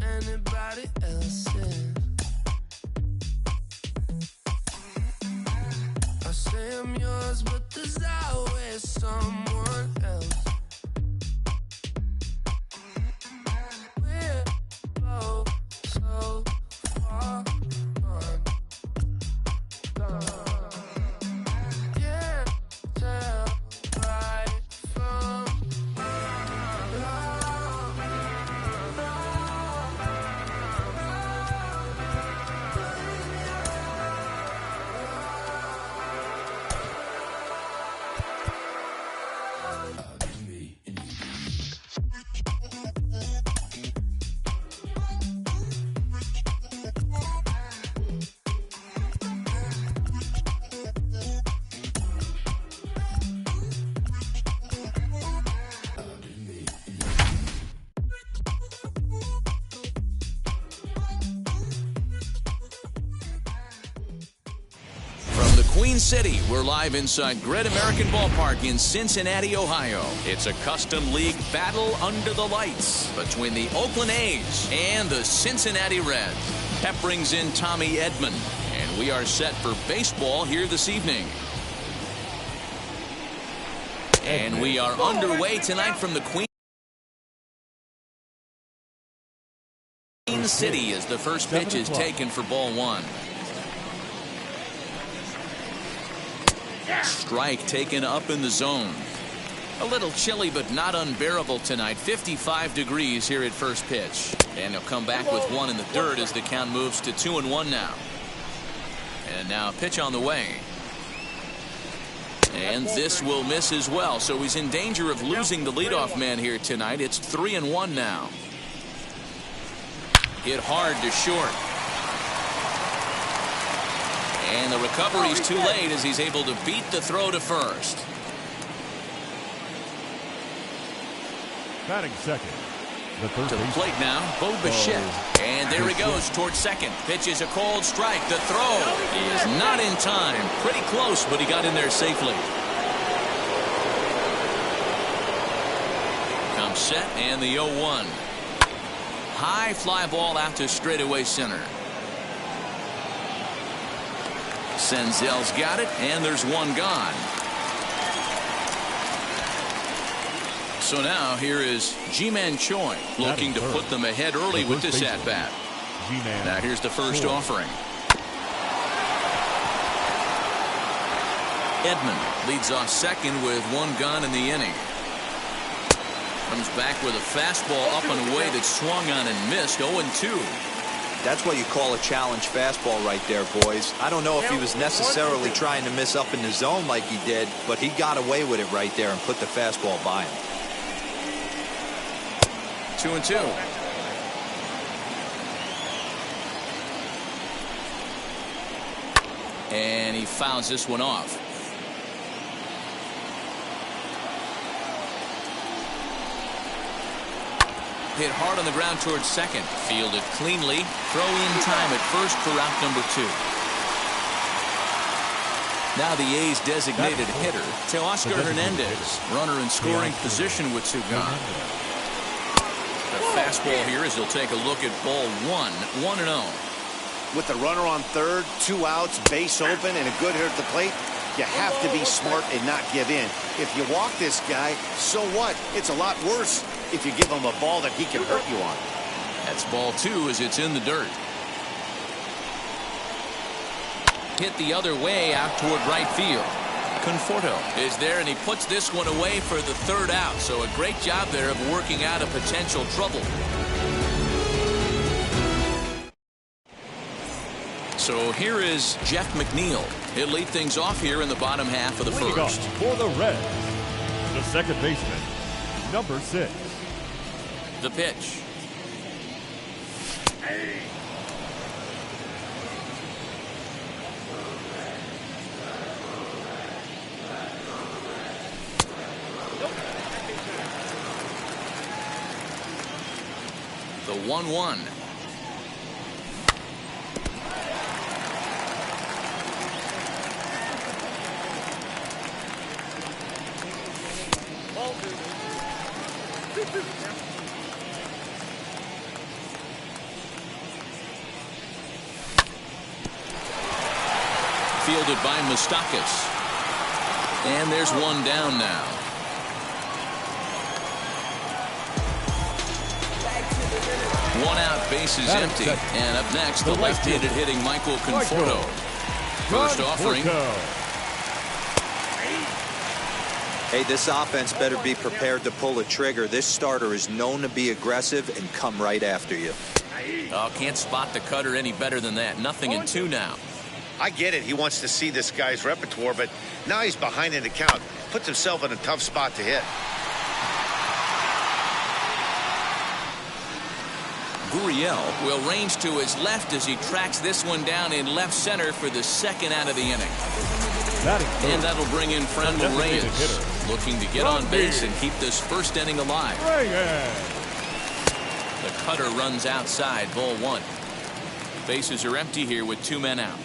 Anybody else's. I say I'm yours, but there's always someone else. We're both so far gone. Can't tell right from wrong. Queen City, we're live inside Great American Ballpark in Cincinnati, Ohio. It's a custom league battle under the lights between the Oakland A's and the Cincinnati Reds. Pep brings in Tommy Edman, and we are set for baseball here this evening. And we are underway tonight from the Queen City as the first pitch is taken for ball one. Strike taken up in the zone. A little chilly but not unbearable tonight. 55 degrees here at first pitch. And he'll come back with one in the dirt as the count moves to 2-1 now. And now a pitch on the way. And this will miss as well. So he's in danger of losing the leadoff man here tonight. It's 3-1 now. Hit hard to short. And the recovery's too late as he's able to beat the throw to first. Batting second. To the plate now, Bo Bichette. And there he goes towards second. Pitch is a cold strike. The throw is not in time. Pretty close, but he got in there safely. Comes set and the 0-1. High fly ball out to straightaway center. Senzel's got it, and there's one gone. So now here is Ji-Man Choi looking to put them ahead early with this at-bat. Now here's the first offering. Edman leads off second with one gone in the inning. Comes back with a fastball up and away that swung on and missed. 0-2. That's what you call a challenge fastball right there, boys. I don't know if he was necessarily trying to miss up in the zone like he did, but he got away with it right there and put the fastball by him. 2-2. And he fouls this one off. Hit hard on the ground towards second. Fielded cleanly. Throw in time at first for out number 2. Now the A's designated hitter, Teoscar Hernandez. Runner in scoring position with 2 gone. The fastball here as he'll take a look at ball 1, 1-0. With the runner on third, 2 outs, base open, and a good hitter at the plate, you have to be smart and not give in. If you walk this guy, so what? It's a lot worse if you give him a ball that he can hurt you on. That's ball 2 as it's in the dirt. Hit the other way out toward right field. Conforto is there, and he puts this one away for the 3rd out. So a great job there of working out a potential trouble. So here is Jeff McNeil. He'll lead things off here in the bottom half of the first. For the Reds, the second baseman, number 6. The pitch. The 1-1. Fielded by Moustakas. And there's one down now. One out, bases empty. And up next, the left-handed hitting Michael Conforto. First offering. Hey, this offense better be prepared to pull a trigger. This starter is known to be aggressive and come right after you. Oh, can't spot the cutter any better than that. Nothing in 2 now. I get it. He wants to see this guy's repertoire, but now he's behind in the count. Puts himself in a tough spot to hit. Gurriel will range to his left as he tracks this one down in left center for the second out of the inning. And that'll bring in Franmil Reyes, looking to get on base and keep this first inning alive. The cutter runs outside, ball 1. Bases are empty here with 2 men out.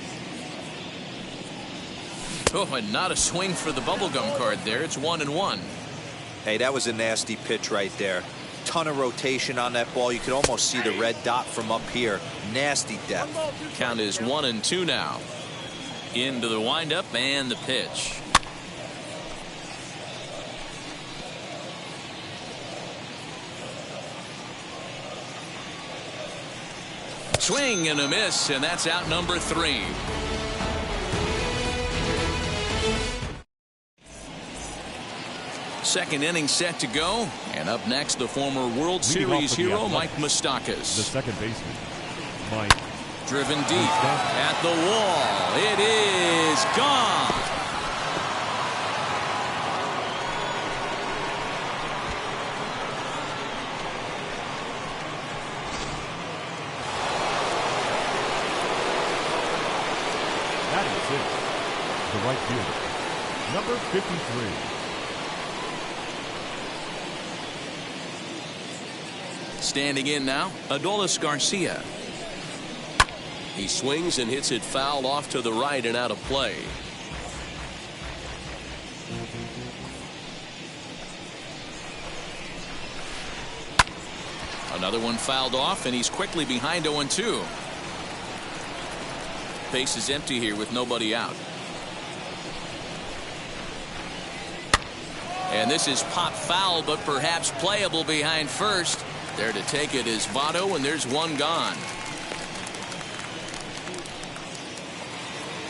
Oh, and not a swing for the bubblegum card there. It's 1-1. Hey, that was a nasty pitch right there. Ton of rotation on that ball. You could almost see the red dot from up here. Nasty depth. Count is 1-2 now. Into the windup and the pitch. Swing and a miss, and that's out number 3. Second inning set to go, and up next the former World Series hero Mike Moustakas. The second baseman, Mike. Driven deep at the wall. It is gone. That is it. The right fielder, number 53. Standing in now, Adolis Garcia. He swings and hits it foul off to the right and out of play. Another one fouled off, and he's quickly behind 0-2. Base is empty here with nobody out. And this is pop foul, but perhaps playable behind first. There to take it is Votto, and there's one gone.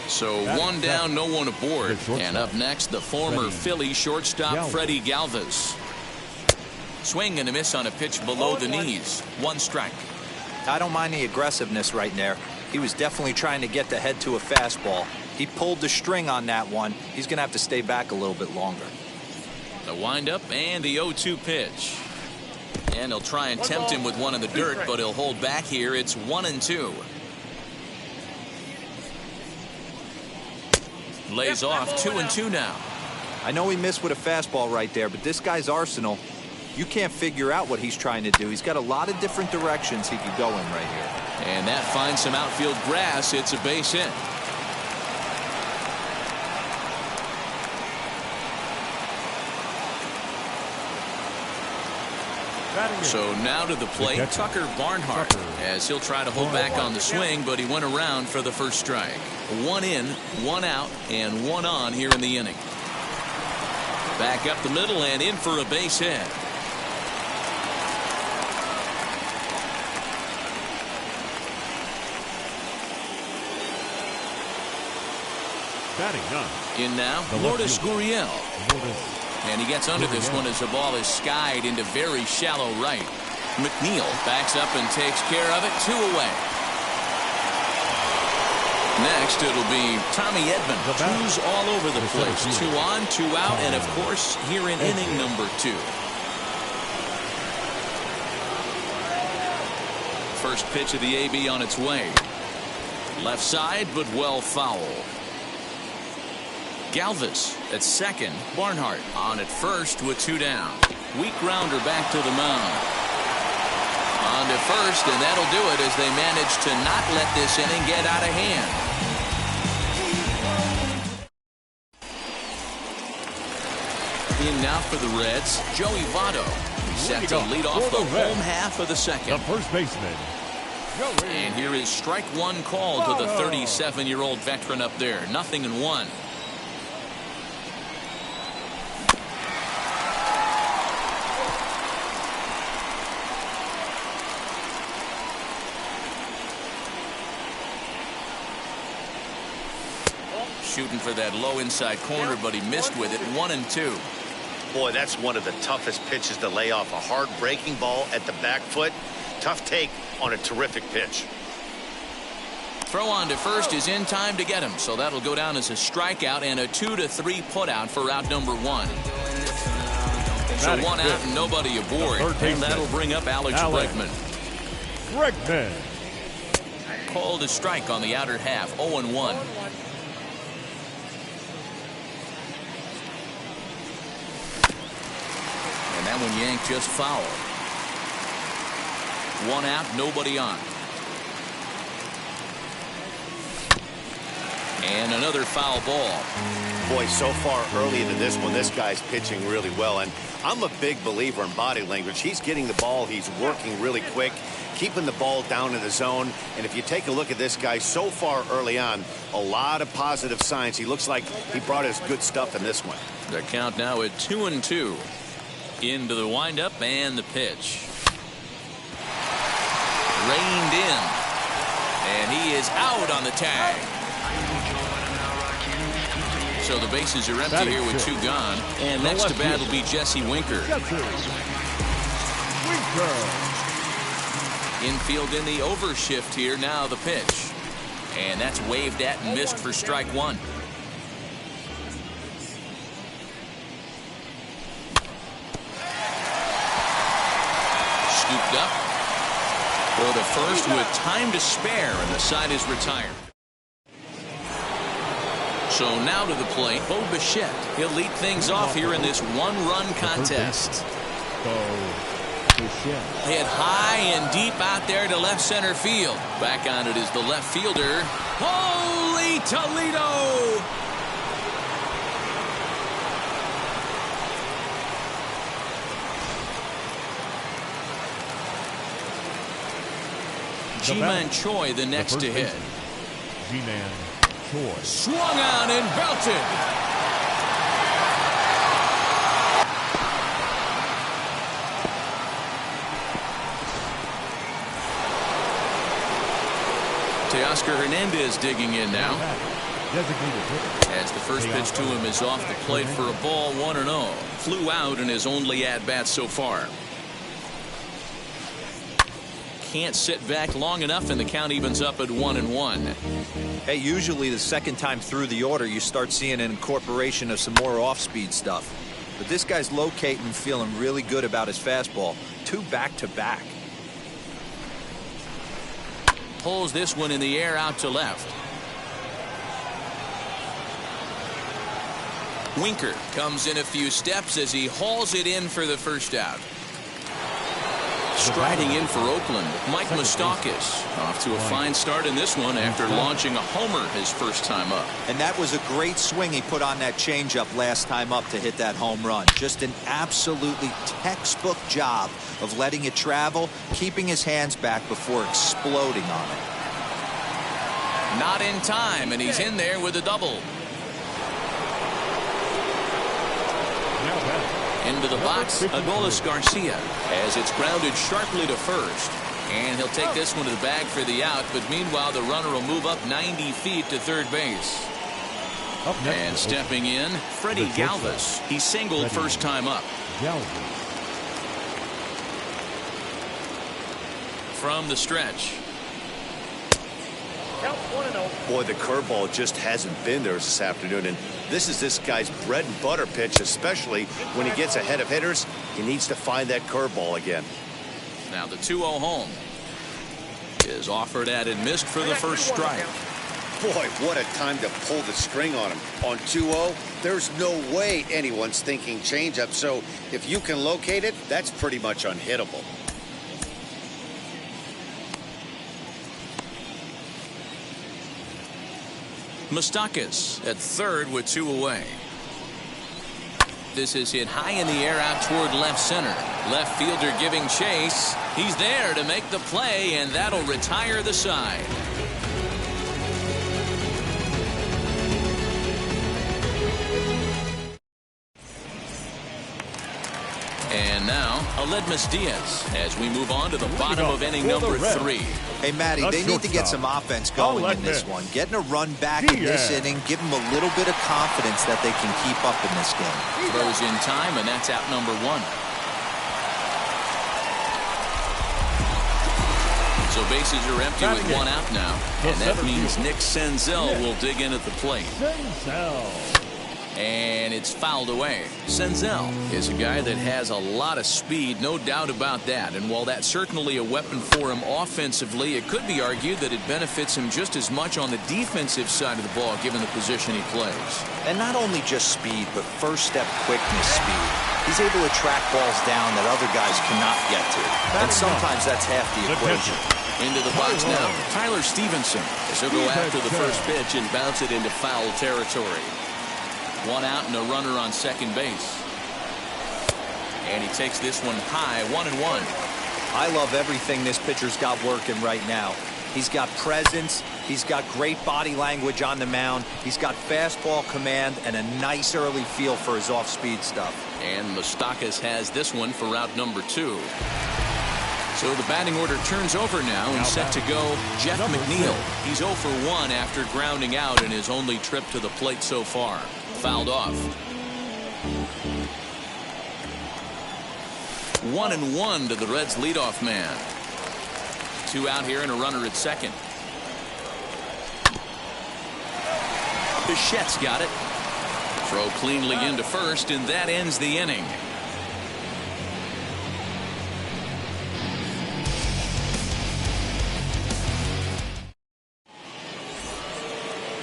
So one down, no one aboard. And up next, the former Philly shortstop Freddie Galvis. Swing and a miss on a pitch below the knees. 1 strike. I don't mind the aggressiveness right there. He was definitely trying to get the head to a fastball. He pulled the string on that one. He's going to have to stay back a little bit longer. The windup and the 0-2 pitch. And he'll try and tempt him with one in the dirt, but he'll hold back here. It's 1-2. Lays off 2-2 now. I know he missed with a fastball right there, but this guy's arsenal, you can't figure out what he's trying to do. He's got a lot of different directions he could go in right here. And that finds some outfield grass. It's a base hit. So now to the plate, Tucker Barnhart, as he'll try to hold back on the swing, but he went around for the first strike. 1 in, 1 out, and 1 on here in the inning. Back up the middle and in for a base hit. Batting 9. In now, Lourdes Gurriel. And he gets under this one as the ball is skied into very shallow right. McNeil backs up and takes care of it. 2 away. Next, it'll be Tommy Edman. Twos all over the place. 2 on, 2 out, and of course, here in inning number 2. First pitch of the AB on its way. Left side, but well foul. Galvis at second. Barnhart on at first with 2 down. Weak grounder back to the mound. On to first, and that'll do it as they manage to not let this inning get out of hand. In now for the Reds, Joey Votto. Set to lead off the home half of the second. The first baseman, Joey. And here is strike 1 call to the 37-year-old veteran up there. 0-1. Shooting for that low inside corner, but he missed with it. 1-2. Boy, that's one of the toughest pitches to lay off. A hard breaking ball at the back foot. Tough take on a terrific pitch. Throw on to first is in time to get him, so that'll go down as a strikeout and a 2-3 putout for out number 1. So 1 out and nobody aboard, and that'll bring up Alex Bregman. Bregman Called a strike on the outer half. 0-1. And that one yanked just foul. 1 out, nobody on. And another foul ball. Boy, so far early into this one, this guy's pitching really well. And I'm a big believer in body language. He's getting the ball. He's working really quick, keeping the ball down in the zone. And if you take a look at this guy so far early on, a lot of positive signs. He looks like he brought us good stuff in this one. The count now at 2-2. Into the windup and the pitch. Reined in. And he is out on the tag. So the bases are empty here with 2 gone. And next to bat will be Jesse Winker. Infield in the overshift here. Now the pitch. And that's waved at and missed for strike 1. Scooped up. Throw to first with time to spare, and the side is retired. So now to the plate, Bo Bichette. He'll lead things off here in this 1-run contest. Hit high and deep out there to left center field. Back on it is the left fielder. Holy Toledo! Ji-Man Choi the next to hit. Ji-Man Choi. Swung on and belted. Teoscar Hernandez digging in now. As the first pitch to him is off the plate for a ball. 1-0. Flew out in his only at-bat so far. Can't sit back long enough, and the count evens up at 1-1. Hey, usually the second time through the order, you start seeing an incorporation of some more off-speed stuff. But this guy's locating and feeling really good about his fastball. 2 back-to-back. Pulls this one in the air out to left. Winker comes in a few steps as he hauls it in for the first out. Striding in for Oakland, Mike Moustakas. Off to a fine start in this one after launching a homer his first time up. And that was a great swing he put on that changeup last time up to hit that home run. Just an absolutely textbook job of letting it travel, keeping his hands back before exploding on it. Not in time, and he's in there with a double. Into the box, Adolis Garcia, as it's grounded sharply to first. And he'll take this one to the bag for the out, but meanwhile the runner will move up 90 feet to third base. And stepping in, Freddie Galvis. He singled first time up. From the stretch. Count 1-0. Boy, the curveball just hasn't been there this afternoon, and this is this guy's bread and butter pitch, especially when he gets ahead of hitters. He needs to find that curveball again. Now the 2-0 home is offered at and missed for the first strike. Boy, what a time to pull the string on him. On 2-0, there's no way anyone's thinking changeup, so if you can locate it, that's pretty much unhittable. Moustakas at third with 2 away. This is hit high in the air out toward left center. Left fielder giving chase. He's there to make the play, and that'll retire the side. And now, Aledmys Diaz as we move on to the bottom of inning number 3. Hey, Matty, they need to get some offense going in this one. Getting a run back in this inning, give them a little bit of confidence that they can keep up in this game. Throws in time, and that's out number 1. So bases are empty with 1 out now. And that means Nick Senzel will dig in at the plate. And it's fouled away. Senzel is a guy that has a lot of speed, no doubt about that. And while that's certainly a weapon for him offensively, it could be argued that it benefits him just as much on the defensive side of the ball, given the position he plays. And not only just speed, but first step quickness speed. He's able to track balls down that other guys cannot get to. And sometimes that's half the equation. Into the box now, Tyler Stevenson. As he'll go after the first pitch and bounce it into foul territory. 1 out and a runner on second base. And he takes this one high, 1-1. I love everything this pitcher's got working right now. He's got presence. He's got great body language on the mound. He's got fastball command and a nice early feel for his off-speed stuff. And Moustakas has this one for route number 2. So the batting order turns over now and set to go Jeff McNeil. He's 0 for 1 after grounding out in his only trip to the plate so far. Fouled off. 1-1 to the Reds leadoff man. 2 out here and a runner at second. Bichette's got it. Throw cleanly into first, and that ends the inning.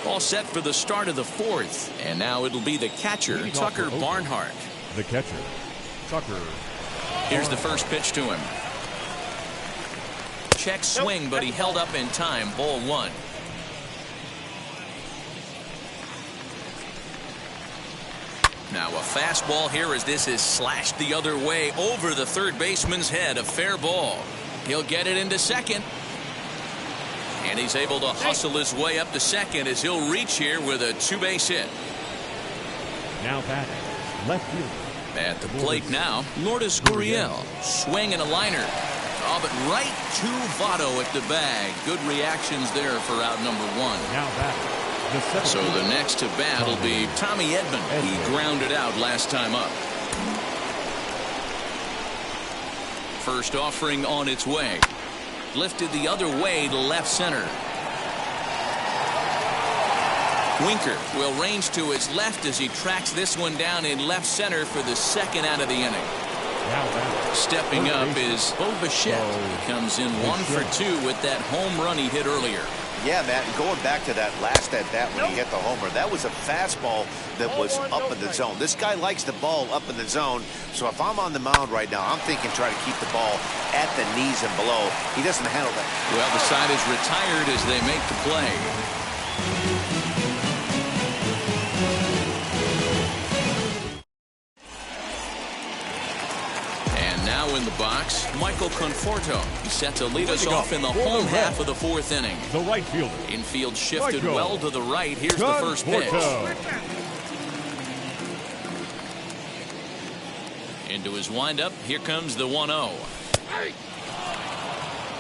All set for the start of the 4th, and now it'll be the catcher, Tucker Barnhart. The catcher, Tucker. Here's the first pitch to him. Check swing, but he held up in time. Ball 1. Now a fastball here as this is slashed the other way over the third baseman's head. A fair ball. He'll get it into second. And he's able to hustle his way up to second as he'll reach here with a 2-base hit. Now batting, left field. At the plate now, Lourdes Gurriel. Swing and a liner. Oh, but right to Votto at the bag. Good reactions there for out number 1. Now batting. So the next to bat will be Tommy Edman. He grounded out last time up. First offering on its way. Lifted the other way to left center. Winker will range to his left as he tracks this one down in left center for the second out of the inning. Stepping up is Bo Bichette. He comes in 1 for 2 with that home run he hit earlier. Yeah, Matt, and going back to that last at bat when he hit the homer, that was a fastball that was up in the zone. This guy likes the ball up in the zone, so if I'm on the mound right now, I'm thinking try to keep the ball at the knees and below. He doesn't handle that. Well, the side is retired as they make the play. In the box, Michael Conforto. He set to lead us off in the home half of the 4th inning. The right fielder. Infield shifted well to the right. Here's the first pitch. Into his windup. Here comes the 1-0.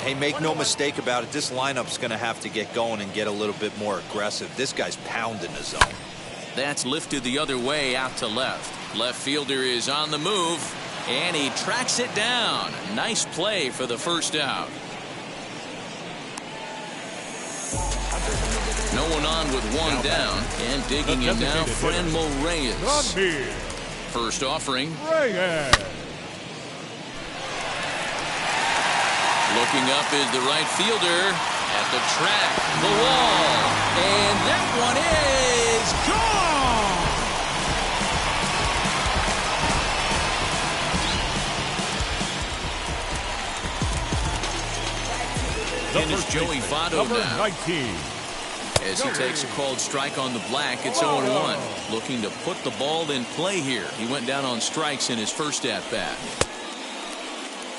Hey, make no mistake about it. This lineup's going to have to get going and get a little bit more aggressive. This guy's pounding the zone. That's lifted the other way out to left. Left fielder is on the move. And he tracks it down. Nice play for the first out. No one on with one down, and digging in now, Franmil Reyes. First offering. Reyes. Looking up is the right fielder at the track, the wall, and that one is gone. And it's Joey Votto now. 19. As he takes a called strike on the black, it's 0-1. Looking to put the ball in play here. He went down on strikes in his first at-bat.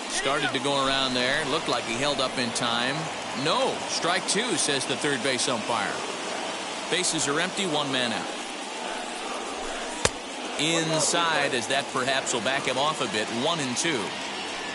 Started to go around there. Looked like he held up in time. No. Strike two, says the third base umpire. Bases are empty, one man out. Inside, as that perhaps will back him off a bit. 1-2.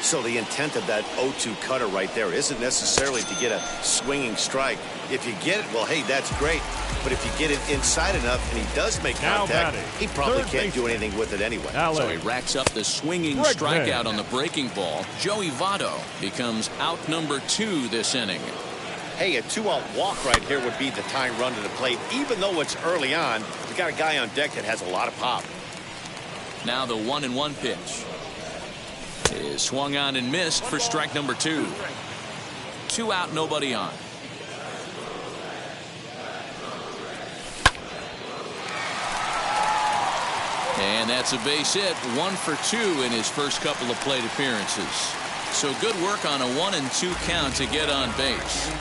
So the intent of that 0-2 cutter right there isn't necessarily to get a swinging strike. If you get it, well, hey, that's great. But if you get it inside enough and he does make contact, he probably can't do anything with it anyway. So he racks up the swinging strikeout on the breaking ball. Joey Votto becomes out number 2 this inning. Hey, a 2-out walk right here would be the tying run to the plate. Even though it's early on, we got a guy on deck that has a lot of pop. Now the 1-1 pitch is swung on and missed for strike number 2. 2 out, nobody on. And that's a base hit. 1 for 2 in his first couple of plate appearances. So good work on a 1-2 count to get on base.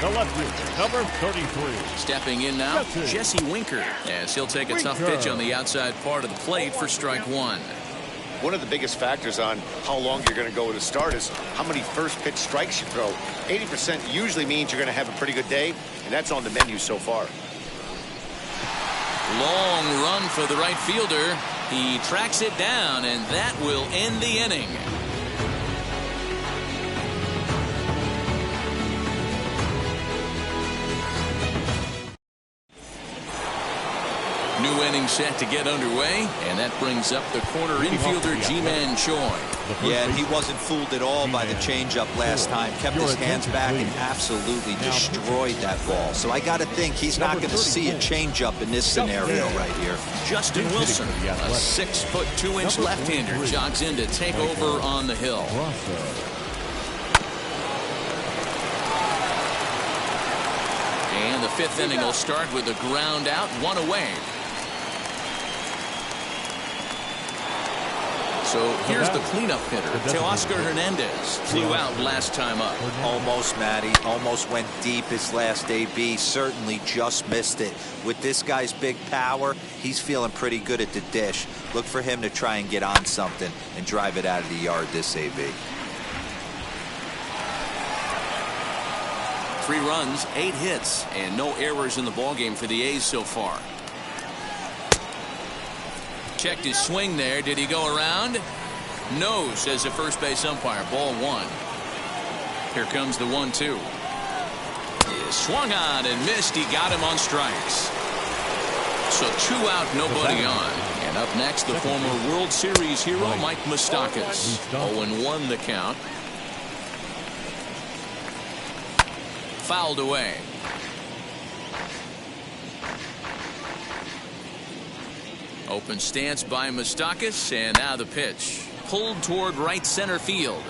The left fielder, number 33. Stepping in now, Jesse Winker, as he'll take a tough pitch on the outside part of the plate for strike 1. One of the biggest factors on how long you're going to go to start is how many first pitch strikes you throw. 80% usually means you're going to have a pretty good day, and that's on the menu so far. Long run for the right fielder. He tracks it down, and that will end the inning. New inning set to get underway, and that brings up the corner infielder Ji-Man Choi. Yeah, and he wasn't fooled at all by the changeup last time. Kept his hands back and absolutely destroyed that ball. So I got to think he's not going to see a changeup in this scenario right here. Justin Wilson, a 6-foot 2-inch left-hander, jogs in to take over on the hill. And the 5th inning will start with a ground out, 1 away. So here's the cleanup hitter. Teoscar Hernandez flew out last time up. Almost, Matty. Almost went deep his last AB. Certainly just missed it. With this guy's big power, he's feeling pretty good at the dish. Look for him to try and get on something and drive it out of the yard this AB. 3 runs, 8 hits, and no errors in the ballgame for the A's so far. Checked his swing there. Did he go around? No, says the first base umpire. Ball 1. Here comes the 1-2. He swung on and missed. He got him on strikes. So 2 out, nobody on. And up next, the former World Series hero, Mike Moustakas. 0-1 the count. Fouled away. Open stance by Moustakas, and now the pitch. Pulled toward right center field.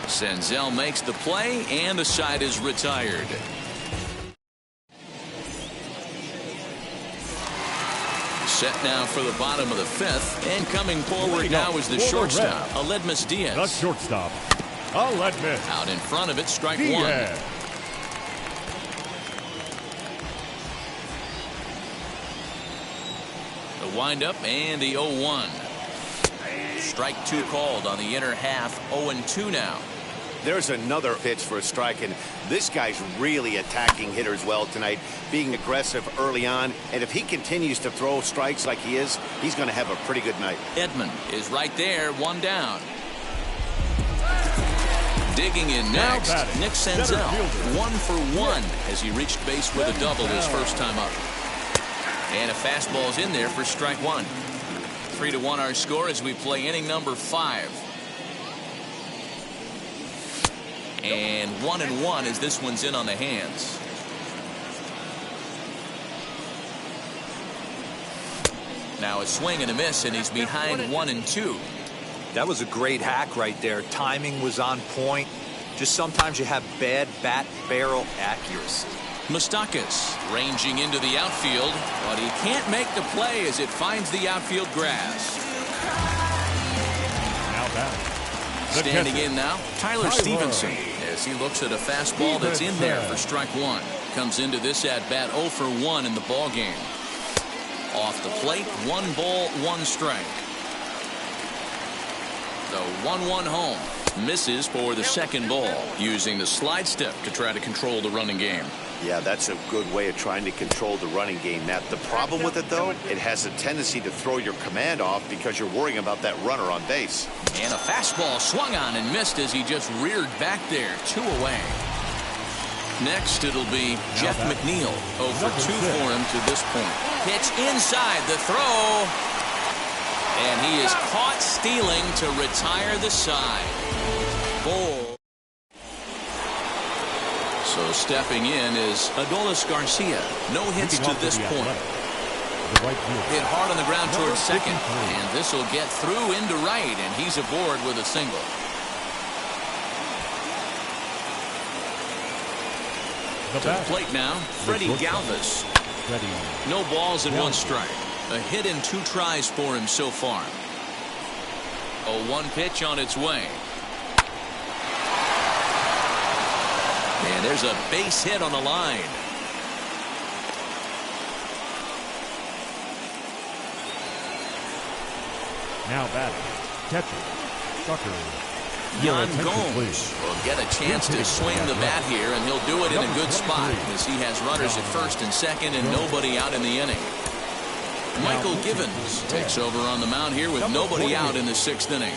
Senzel makes the play, and the side is retired. Set now for the bottom of the 5th, and coming forward now is the shortstop, Aledmys Diaz. The shortstop, Aledmys. Out in front of it, strike Diaz. 1. The windup and the 0-1. Strike 2 called on the inner half. 0-2 now. There's another pitch for a strike, and this guy's really attacking hitters well tonight, being aggressive early on, and if he continues to throw strikes like he is, he's going to have a pretty good night. Edman is right there, 1 down. Digging in next, Nick Senzel, 1 for 1 as he reached base with a double his first time up. And a fastball's in there for strike 1. 3-1 our score as we play inning number 5. And 1-1 as this one's in on the hands. Now a swing and a miss, and he's behind 1-2. That was a great hack right there. Timing was on point. Just sometimes you have bad bat barrel accuracy. Moustakas ranging into the outfield, but he can't make the play as it finds the outfield grass. Now batting. Standing in now, Tyler Stevenson, as he looks at a fastball that's in there for strike one. Comes into this at bat 0 for 1 in the ball game. Off the plate, 1 ball, 1 strike. The 1-1 home. Misses for the second ball, using the slide step to try to control the running game. Yeah, that's a good way of trying to control the running game. Now, the problem with it, though, it has a tendency to throw your command off because you're worrying about that runner on base. And a fastball swung on and missed as he just reared back there, 2 away. Next, it'll be Jeff McNeil, 0 for 2 for him to this point. Pitch inside the throw. And he is caught stealing to retire the side. Ball. So stepping in is Adolis Garcia. No hits to this point. Hit hard on the ground towards second. And this will get through into right. And he's aboard with a single. To the plate now, Freddie Galvis. No balls and 1 strike. A hit in 2 tries for him so far. A 1 pitch on its way. And there's a base hit on the line. Now batting. Catcher. Tucker. Yan Gomes will get a chance to swing the bat here, and he'll do it in a good spot as he has runners at first and second and nobody out in the inning. Michael Givens takes over on the mound here with nobody out in the 6th inning.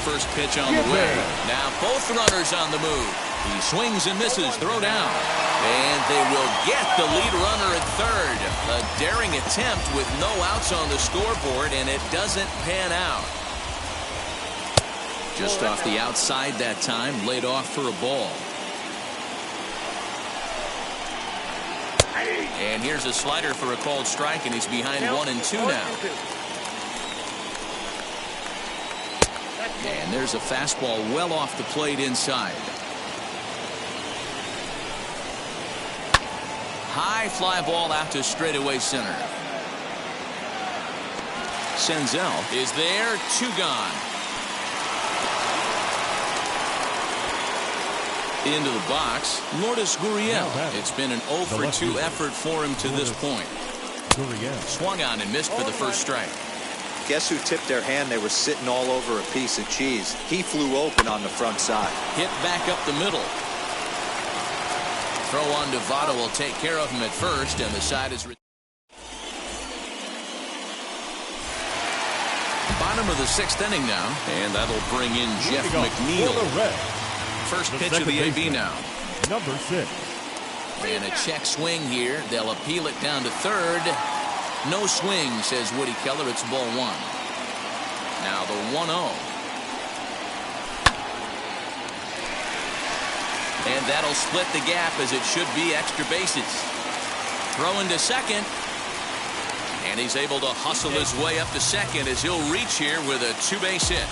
First pitch on the way. Now both runners on the move. He swings and misses. Throw down. And they will get the lead runner at third. A daring attempt with no outs on the scoreboard, and it doesn't pan out. Just off the outside that time, laid off for a ball. And here's a slider for a called strike, and he's behind 1-2 now. And there's a fastball well off the plate inside. High fly ball out to straightaway center. Senzel is there, 2 gone. Into the box, Lourdes Gurriel. It's been an 0 for 2 effort for him to this point. Swung on and missed for the first strike. Guess who tipped their hand? They were sitting all over a piece of cheese. He flew open on the front side. Hit back up the middle. Throw on to Votto will take care of him at first, and the side is... Bottom of the 6th inning now, and that'll bring in Jeff McNeil. First pitch of the AB now. Number 6. And a check swing here. They'll appeal it down to third. No swing, says Woody Keller. It's ball 1. Now the 1-0. And that'll split the gap as it should be extra bases. Throw into second. And he's able to hustle his way up to second as he'll reach here with a 2-base hit.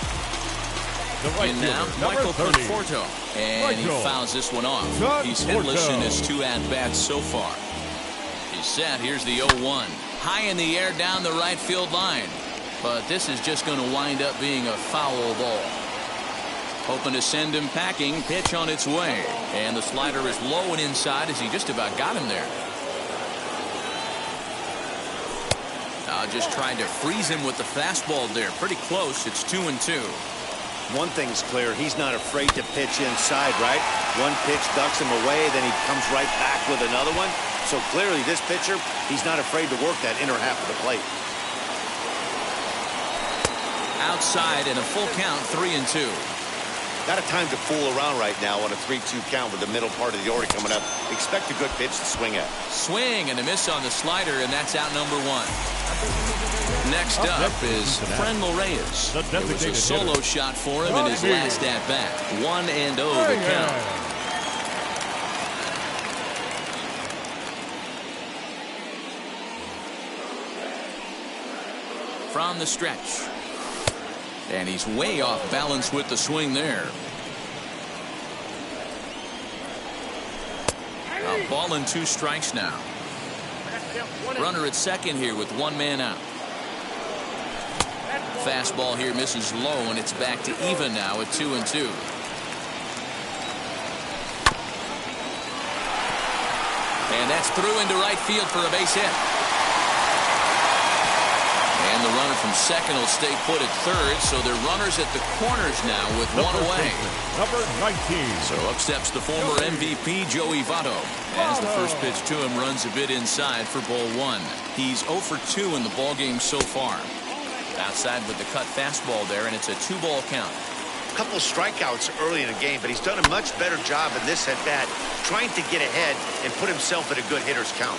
And now Michael Conforto. And he fouls this one off. He's hitless in his 2 at-bats so far. He's set. Here's the 0-1. High in the air down the right field line. But this is just going to wind up being a foul ball. Hoping to send him packing. Pitch on its way. And the slider is low and inside as he just about got him there. Just trying to freeze him with the fastball there. Pretty close. It's 2-2. One thing's clear, he's not afraid to pitch inside, right? One pitch ducks him away, then he comes right back with another one. So clearly this pitcher, he's not afraid to work that inner half of the plate. Outside in a full count, 3-2. Not a time to fool around right now on a 3-2 count with the middle part of the order coming up. Expect a good pitch to swing at. Swing and a miss on the slider, and that's out number one. Next up is Franmil Reyes. It was a solo shot for him in his last at-bat. 1-0 the count. From the stretch. And he's way off balance with the swing there. A ball and 2 strikes now. Runner at second here with 1 man out. Fastball here misses low, and it's back to even now at 2-2. And that's through into right field for a base hit. And the runner from second will stay put at third, so they're runners at the corners now with 1 away. Number 19. So up steps the former MVP, Joey Votto. As the first pitch to him runs a bit inside for ball 1. He's 0 for 2 in the ballgame so far. Outside with the cut fastball there, and it's a 2-ball count. A couple strikeouts early in the game, but he's done a much better job in this at-bat, trying to get ahead and put himself at a good hitter's count.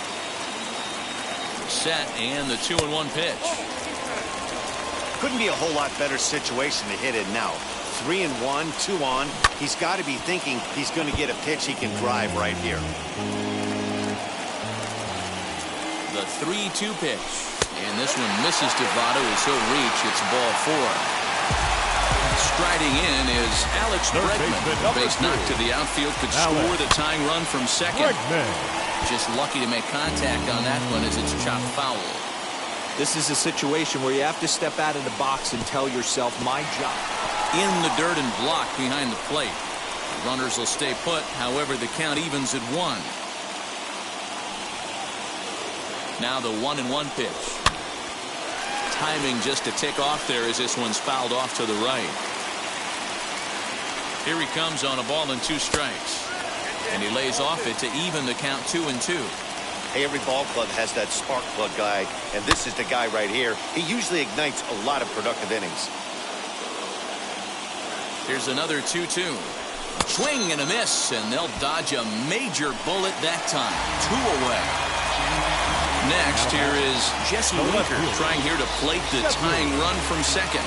Set, and the 2-1 pitch. Couldn't be a whole lot better situation to hit it now. 3-1, 2 on. He's got to be thinking he's going to get a pitch he can drive right here. The 3-2 pitch. And this one misses to Votto as he'll reach. It's ball 4. Striding in is Alex Bregman. Base knock to the outfield could score the tying run from second. Just lucky to make contact on that one as it's chopped foul. This is a situation where you have to step out of the box and tell yourself, my job. In the dirt and block behind the plate. The runners will stay put. However, the count evens at 1. Now the 1-1 pitch. Timing just to tick off there as this one's fouled off to the right. Here he comes on a ball and 2 strikes. And he lays off it to even the count 2-2. Hey, every ball club has that spark plug guy, and this is the guy right here. He usually ignites a lot of productive innings. Here's another 2-2. Swing and a miss, and they'll dodge a major bullet that time. 2 away. Next, here is Jesse Winker trying here to plate the tying run from second.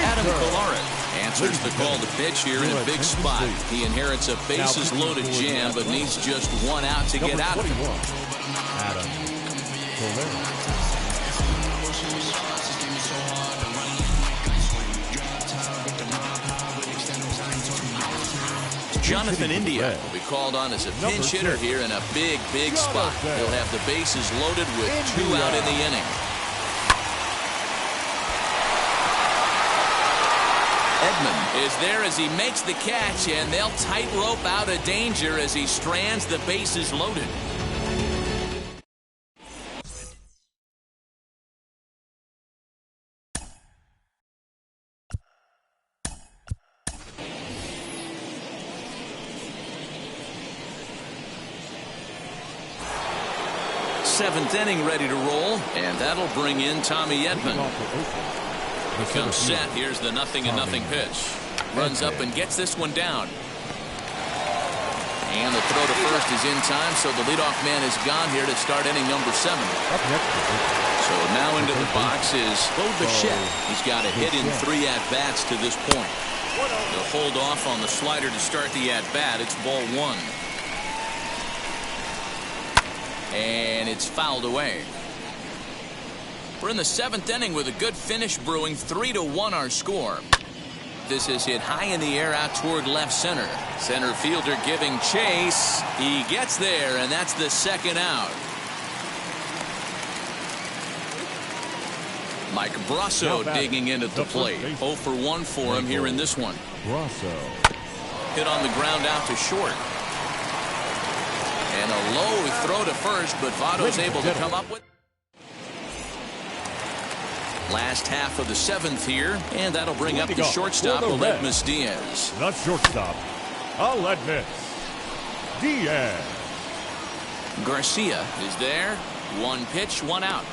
Adam Kolarek answers the call to pitch here in a big spot. He inherits a bases-loaded jam, but needs just 1 out to get out of it. Adam Kolarek. Jonathan India will be called on as a pinch hitter here in a big spot. He'll have the bases loaded with 2 out in the inning. Edman is there as he makes the catch, and they'll tightrope out of danger as he strands the bases loaded. Seventh inning ready to roll, and that'll bring in Tommy Edman. He comes set. Here's the 0-0 pitch. Runs up and gets this one down. And the throw to first is in time, so the leadoff man is gone here to start inning number 7. So now into the box is Bo Bichette. He's got a hit in 3 at-bats to this point. They'll hold off on the slider to start the at-bat. It's ball 1. And it's fouled away. We're in the 7th inning with a good finish brewing. 3-1 our score. This is hit high in the air out toward left center. Center fielder giving chase. He gets there, and that's the 2nd out. Mike Brasso digging in at the plate. 0 for 1 for him here in this one. Brasso. Hit on the ground out to short. And a low throw to first, but Votto's able to come up with. Last half of the 7th here, and that'll bring up the shortstop, Aledmys Diaz. The shortstop, Aledmys Diaz. Garcia is there. 1 pitch, 1 out.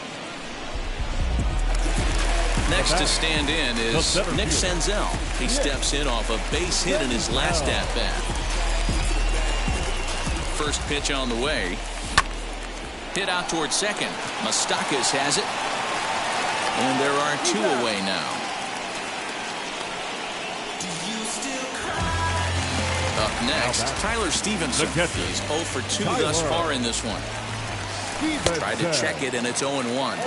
Next to stand in is Nick Senzel. He steps in off a base hit in his last at-bat. First pitch on the way. Hit out towards second. Moustakas has it. And there are 2 away now. Up next, Tyler Stevenson. He's 0 for 2 thus far in this one. Tried to check it, and it's 0-1.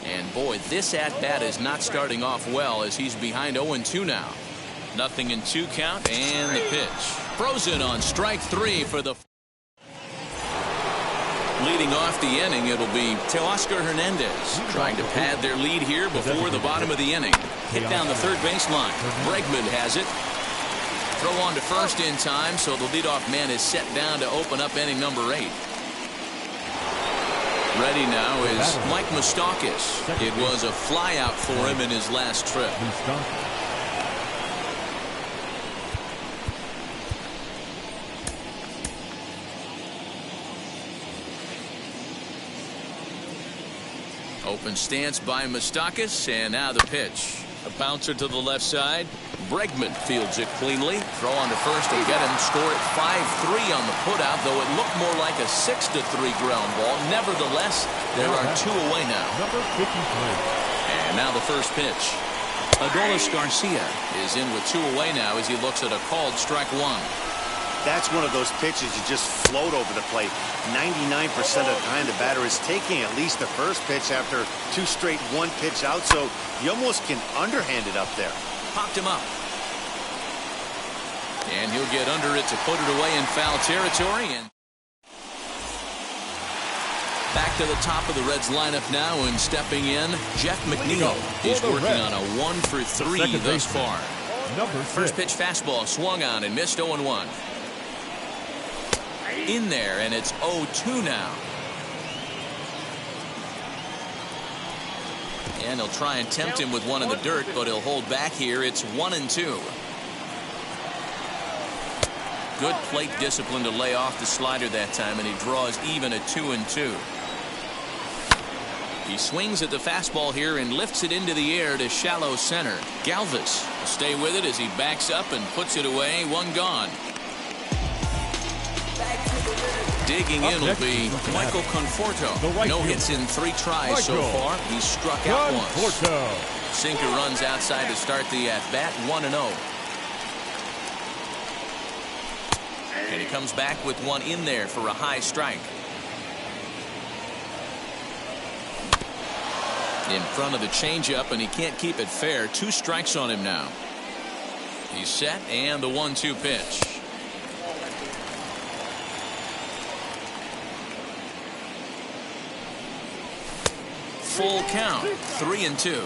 And boy, this at-bat is not starting off well as he's behind 0-2 now. Nothing in 2 count, and the pitch. Frozen on strike 3 for the... Leading off the inning, it'll be Teoscar Hernandez trying to pad their lead here before the bottom of the inning. Hit down the third baseline. Bregman has it. Throw on to first in time, so the leadoff man is set down to open up inning number 8. Ready now is Mike Moustakas. It was a fly out for him in his last trip. Open stance by Moustakas, and now the pitch. A bouncer to the left side. Bregman fields it cleanly. Throw on to first and get him. Score at 5-3 on the putout, though it looked more like a 6-3 ground ball. Nevertheless, there are 2 away now. Number 53. And now the first pitch. Adolis Garcia is in with 2 away now as he looks at a called strike 1. That's one of those pitches you just float over the plate. 99% of the time the batter is taking at least the first pitch after 2 straight 1-pitch out, so you almost can underhand it up there. Popped him up. And he'll get under it to put it away in foul territory. And back to the top of the Reds lineup now, and stepping in, Jeff McNeil. He's working on a 1 for 3 thus far. First pitch fastball swung on and missed 0-1. In there, and it's 0-2 now. And he'll try and tempt him with one in the dirt, but he'll hold back here. It's 1-2. Good plate discipline to lay off the slider that time, and he draws even at 2-2. He swings at the fastball here and lifts it into the air to shallow center. Galvis will stay with it as he backs up and puts it away. 1 gone. Digging in will be Michael Conforto. No hits in 3 tries so far. He's struck out once. Sinker runs outside to start the at-bat. 1-0. And he comes back with 1 in there for a high strike. In front of the changeup, and he can't keep it fair. 2 strikes on him now. He's set, and the 1-2 pitch. Full count, 3-2.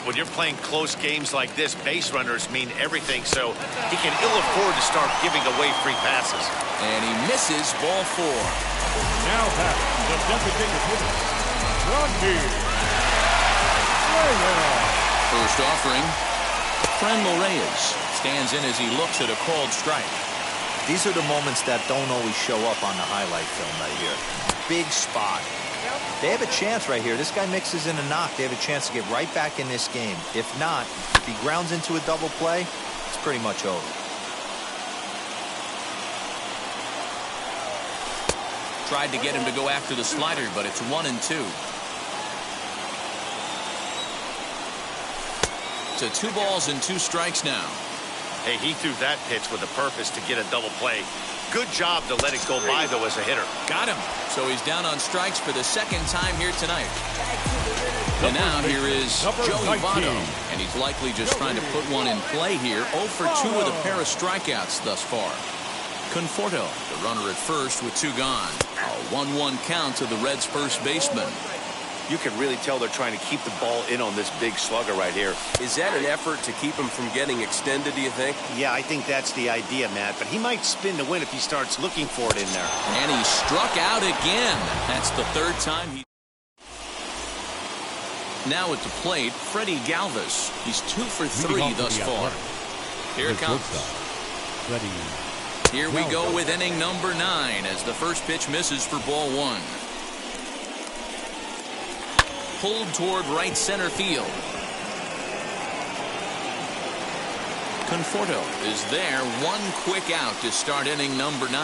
When you're playing close games like this, base runners mean everything, so he can ill afford to start giving away free passes. And he misses ball 4. Now batting the designated hitter, Randy Reyes. First offering, Franmil Reyes stands in as he looks at a called strike. These are the moments that don't always show up on the highlight film right here. Big spot. They have a chance right here. This guy mixes in a knock. They have a chance to get right back in this game. If not, if he grounds into a double play, it's pretty much over. Tried to get him to go after the slider, but it's 1-2. To 2 balls and 2 strikes now. Hey, he threw that pitch with a purpose to get a double play. Good job to let it go by, though, as a hitter. Got him. So he's down on strikes for the 2nd time here tonight. And now here is Joey Votto. And he's likely just trying to put one in play here. 0 for 2 with a pair of strikeouts thus far. Conforto, the runner at first with 2 gone. A 1-1 count to the Reds' first baseman. You can really tell they're trying to keep the ball in on this big slugger right here. Is that an effort to keep him from getting extended, do you think? Yeah, I think that's the idea, Matt. But he might spin to win if he starts looking for it in there. And he struck out again. That's the 3rd time he... Now at the plate, Freddie Galvis. He's 2 for 3 thus far. Here it comes. Here we go with inning number 9 as the first pitch misses for ball 1. pulled toward right center field. Conforto is there. One quick out to start inning number 9.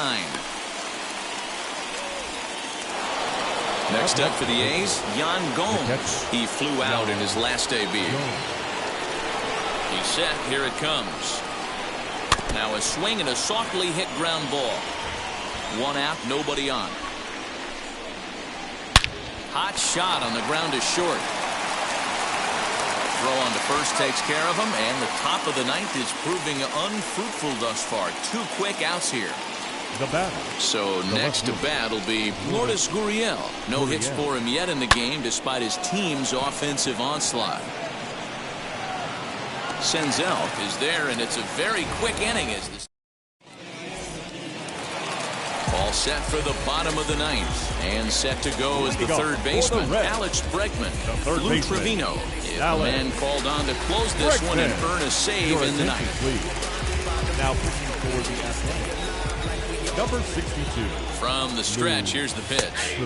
Next up for the A's, Yan Gomes. He flew out in his last debut. He's set. Here it comes. Now a swing and a softly hit ground ball. One out, nobody on. Hot shot on the ground is short. Throw on to first takes care of him, and the top of the 9th is proving unfruitful thus far. 2 quick outs here. The batter. So next to bat will be Lourdes Gurriel. No hits for him yet in the game despite his team's offensive onslaught. Senzel is there, and it's a very quick inning as this. All set for the bottom of the 9th, and set to go as the third baseman, Alex Bregman. Lou Trevino is the man called on to close this one and earn a save in the 9th. Now pitching for the Athletics, number 62. From the stretch, here's the pitch.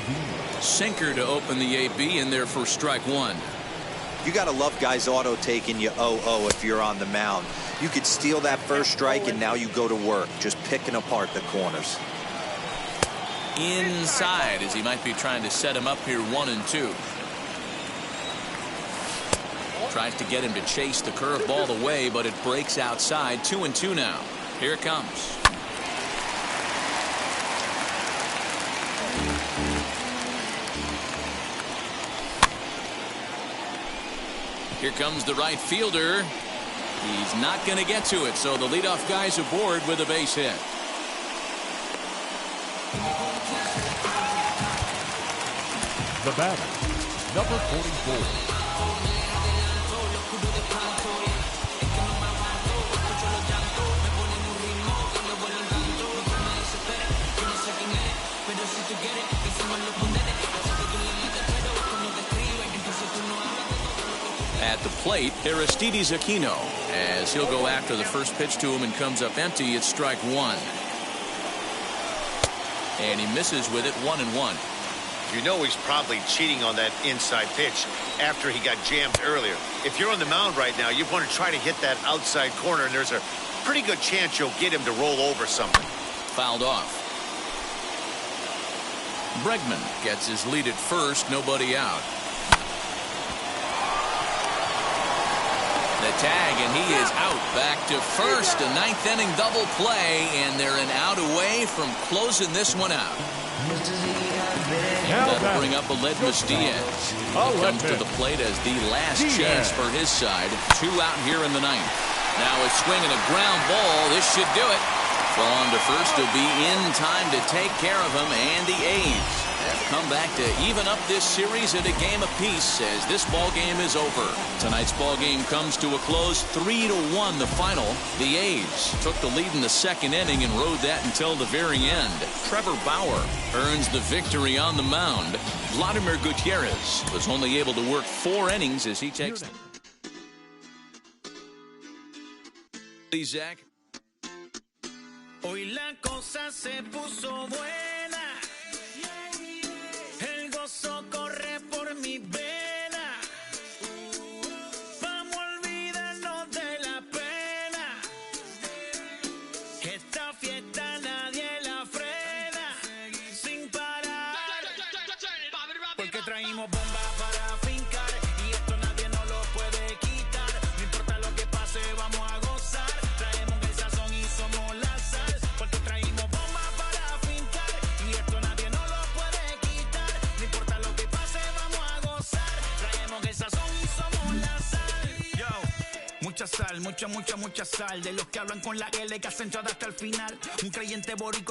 Sinker to open the AB, in there for strike 1. You got to love guys auto taking you 0-0 if you're on the mound. You could steal that first strike, and now you go to work, just picking apart the corners. Inside, as he might be trying to set him up here 1-2. Tries to get him to chase the curveball away, but it breaks outside. 2-2 now. Here it comes. Here comes the right fielder. He's not going to get to it, so the leadoff guy's aboard with a base hit. The batter, number 44. At the plate, Aristides Aquino, as he'll go after the first pitch to him and comes up empty. It's strike 1. And he misses with it. 1-1. You know he's probably cheating on that inside pitch after he got jammed earlier. If you're on the mound right now, you want to try to hit that outside corner, and there's a pretty good chance you'll get him to roll over something. Fouled off. Bregman gets his lead at first. Nobody out. The tag, and he is out. Back to first. A 9th inning double play, and they're an out away from closing this one out. That'll bring up Aledmys Diaz. He comes to the plate as the last chance for his side. 2 out here in the 9th. Now a swing and a ground ball. This should do it. Throw on to first to be in time to take care of him, and the A's have come back to even up this series at a game apiece as this ball game is over. Tonight's ball game comes to a close. 3-1 the final. The A's took the lead in the 2nd inning and rode that until the very end. Trevor Bauer earns the victory on the mound. Vladimir Gutierrez was only able to work 4 innings as he takes. Zach. Hoy la cosa se puso buena. El gozo corre por mi vena. Vamos a olvidarnos de la pena. Esta fiesta nadie la frena. Sin parar. Porque traímos bomba para fincar. Y esto nadie nos lo puede quitar. No importa lo que pase, vamos a gozar. Traemos el sazón y somos la sal. Porque traímos bomba para fincar. Y esto nadie nos lo puede quitar. No importa lo que pase, vamos a gozar. Traemos el sazón y somos la sal. Yo, mucha sal, mucha sal. De los que hablan con la L que hacen hasta el final. Un creyente boricua.